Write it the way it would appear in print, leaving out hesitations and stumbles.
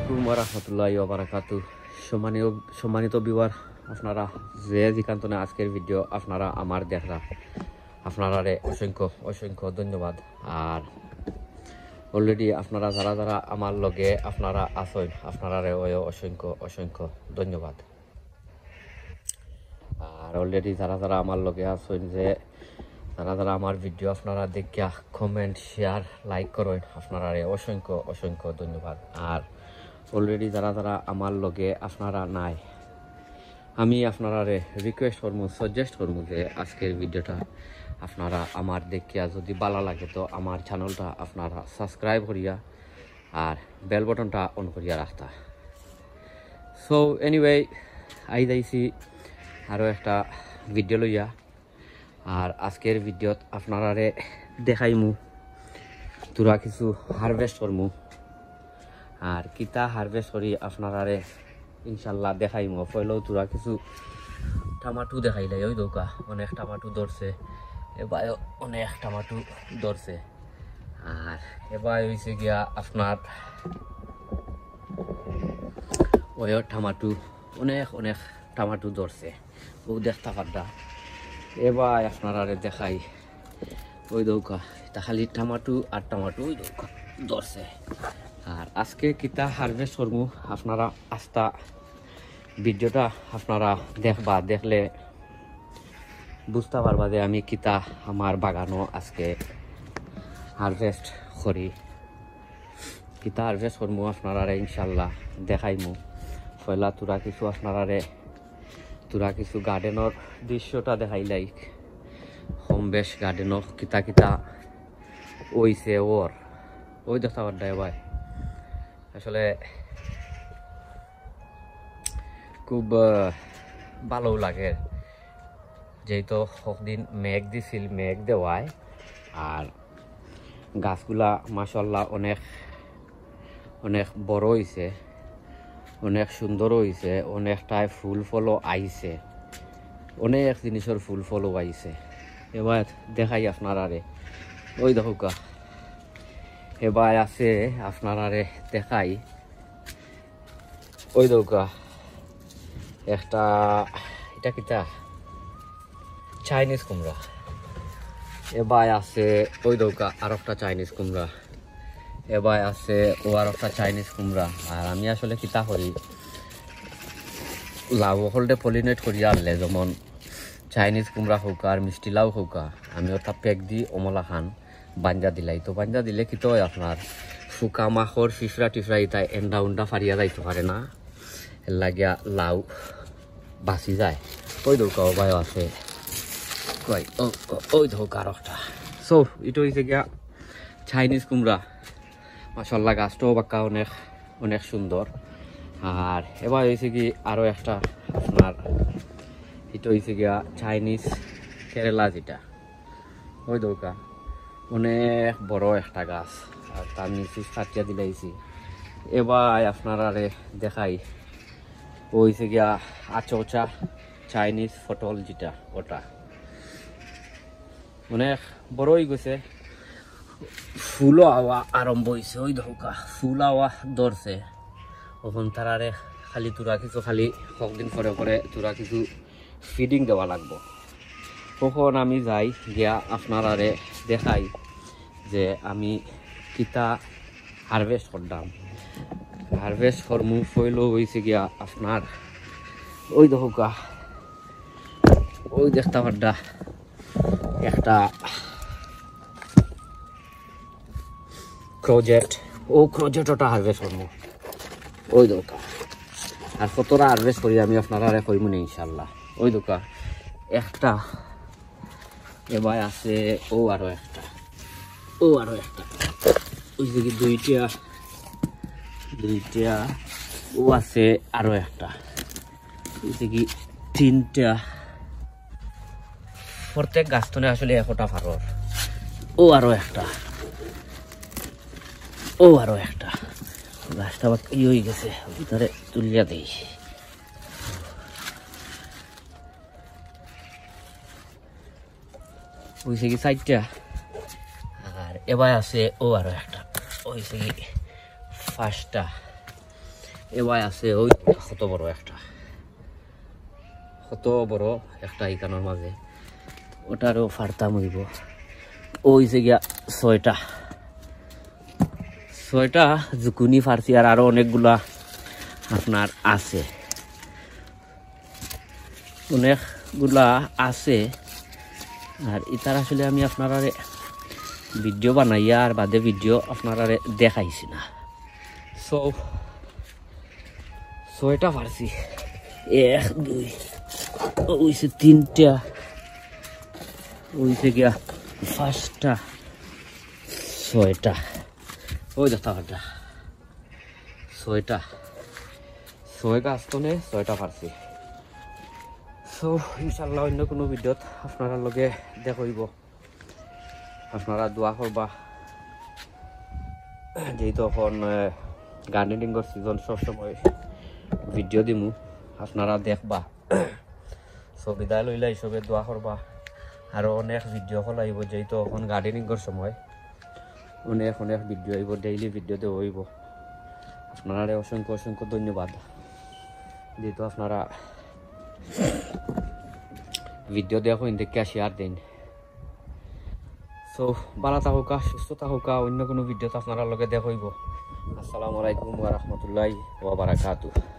আলাইকুম ওয়া রাহমাতুল্লাহি ওয়া বারাকাতুহু। সম্মানিত ভিউয়ার, আপনারা যে যেখানে আজকের ভিডিও আপনারা আমার দেখরা, আপনারারে অসংখ্য ধন্যবাদ। আর অলরেডি আপনারা যারা আমার লগে আপনারা আছেন, আপনারারে অসংখ্য ধন্যবাদ। আর অলরেডি যারা আমার লগে আছেন, যে যারা আমার ভিডিও আপনারা দেখিয়া কমেন্ট শেয়ার লাইক করেন, আপনারারে অসংখ্য ধন্যবাদ। আর অলরেডি যারা আমার লগে আপনারা নাই, আমি আপনারারে রিকোয়েস্ট করবো, সাজেস্ট করবো যে আজকের ভিডিওটা আপনারা আমার দেখিয়া যদি ভালো লাগে তো আমার চ্যানেলটা আপনারা সাবস্ক্রাইব করিয়া আর বেল বটনটা অন করিয়া রাখতা। সো এনিওয়ে, যাইছি আরও একটা ভিডিও লইয়া। আর আজকের ভিডিওত আপনারারে দেখাইমু তোরা কিছু হারভেস্ট করমু। আর কিতা হারভেস্ট করি আপনারারে ইনশাল্লাহ দেখাইমু। পয়লেও তোরা কিছু টমাটো দেখাইলাই, ওই দৌকা অনেক টমাটো ধরছে, এবার অনেক টমাটো ধরছে। আর এবার হয়েছে গিয়া আপনার ওই টমাটো অনেক টমাটো ধরছে, ও দেখতে পারদা। এবার আপনারারে দেখাই, ওই দৌকা এটা খালি টমাটো আর টমাটো ওই দৌকা ধরছে। আর আজকে কিতা হারভেস্ট করবো আপনারা আস্তা ভিডিওটা আপনারা দেখবা, দেখলে বুঝতে পারবা যে আমি কিতা আমার বাগানো আজকে হারভেস্ট করি। কিতা হারভেস্ট করবো আপনারারে ইনশাল্লাহ দেখাইমু। পয়লা তোরা কিছু গার্ডেনের দৃশ্যটা দেখাইলাই, কম বেশ গার্ডেনর কিতা ওইছে ওই দেখতে পারডায় ভাই। আসলে খুব ভালো লাগে, যেহেতু সবদিন মেঘ দিছিল, মেঘ দেওয়ায় আর গাছগুলা মাশাআল্লাহ অনেক বড় হয়েছে, অনেক সুন্দর হয়েছে, অনেকটাই ফুল ফলও আইছে, অনেক জিনিসের ফুল ফলও আইছে। এবার দেখাই আপনারারে, ওই দেখুকা এবার আছে আপনারারে দেখাই, ওই দেখুকা একটা এটা কিতা চাইনিজ কুমড়া। এবার আছে ওই দৌকা আর একটা চাইনিজ কুমড়া, এবার আছে ও আর একটা চাইনিজ কুমড়া। আর আমি আসলে কিতা করি, লাউ হলদে পলিনেট করি আনলে, যেমন চাইনিজ কুমড়া হোক আর মিষ্টি লাউ হোক, আমি ওটা পেক দি অমলা খান বাঞ্জা দিলাই। তো বাঞ্জা দিলে কি তো আপনার শুকা মাখর ফিফরা টিফরা ইটা এন্ডা উন্ডা ফারিয়া যাইতে পারে না, এর লাগিয়া লাউ বাঁচি যায়। ওই দৌকা ভাই আছে ওই দৌকা আর একটা। সো এটা হয়েছে গিয়া চাইনিজ কুমড়া, মাশাআল্লাহ গাছটাও বাক্কা অনেক সুন্দর। আর এবার হয়েছে কি আরও একটা আপনার, এটা হয়েছে গিয়া চাইনিজ কেরালা, যেটা ওই দৌকা অনেক বড় একটা গাছ, আর তার নিচে ফাটিয়া দিলাইছি। এবার আপনারা দেখাই, হয়েছে গিয়া আচৌচা চাইনিজ ফটল, যেটা ওটা অনেক বড় হয়ে গেছে, ফুলও আওয়া আরম্ভ হয়েছে। ওই ধোকা ফুল আওয়া ধরছে। তখন তারারে খালি খালি কয়েকদিন পরে তোরা কিছু ফিডিং দেওয়া লাগবো। তখন আমি যাই গিয়া আপনারারে দেখাই যে আমি কিতা হারভেস্ট করলাম। হারভেস্ট করমু ফইল হয়েছে গিয়া আপনার ওই ধোকা, ওই দেখতে পাড্ডা একটা ক্রোজেট ওটা হারভেস্ট করবো, ওই দোকা। আর কতটা হারভেস্ট করি আমি আপনারা কইমু না ইনশাল্লাহ। ওই দোকা একটা, এবার আছে আরো একটা, ওই দিকে দুইটা আছে, আরো একটা, ওই দিকে তিনটা। প্রত্যেক গাছতনে আসলে একটা ফারর, আরো একটা গাছটা আবার ই হয়ে গেছে, ভিতরে তুলিয়া দেই। ওইছে কি 4টা। আর এবার আছে আরো একটা, ওইছে কি 5টা। এবার আছে ওই কত বড় একটা ইকানোর মাঝে ওটারও ফারতাম হইব ওই যে গিয়া ছয়টা জুকুনি ফার্সি আর আরো অনেকগুলা আপনার আছে আর ইতার আসলে আমি আপনারা ভিডিও বানাইয়া আর বাদে ভিডিও আপনারা দেখাইছি না ছয়টা ফার্সি 1 2 ওইছে 3টা ওইছে গিয়া 5টা 6টা ওই দেখা 6টা 6 গাছ তো 6টা ফার্সি সো ইনশাল্লাহ অন্য কোনো ভিডিওত আপনারা লগে দেখাইব আপনারা দোয়া করবা যেহেতু এখন গার্ডেনিংয়ের সিজন সবসময় ভিডিও দিমু আপনারা দেখবা সো বিদায় লইলা হিসেবে দোয়া করবা আরো অনেক ভিডিও কল আইব যেহেতু এখন গার্ডেনিংয়ের সময় অনেক ভিডিও আইব ডেইলি ভিডিও দেওয়া হইব আপনারা অসংখ্য ধন্যবাদ যেহেতু আপনারা ভিডিও দেখো দেখে শেয়ার দিন সো ভালো থাকুকা সুস্থ থাকুকা অন্য কোনো ভিডিওতে আপনারা লগে দেখাইব আসসালামু আলাইকুম ওয়া রাহমাতুল্লাহি ওয়া বারাকাতুহু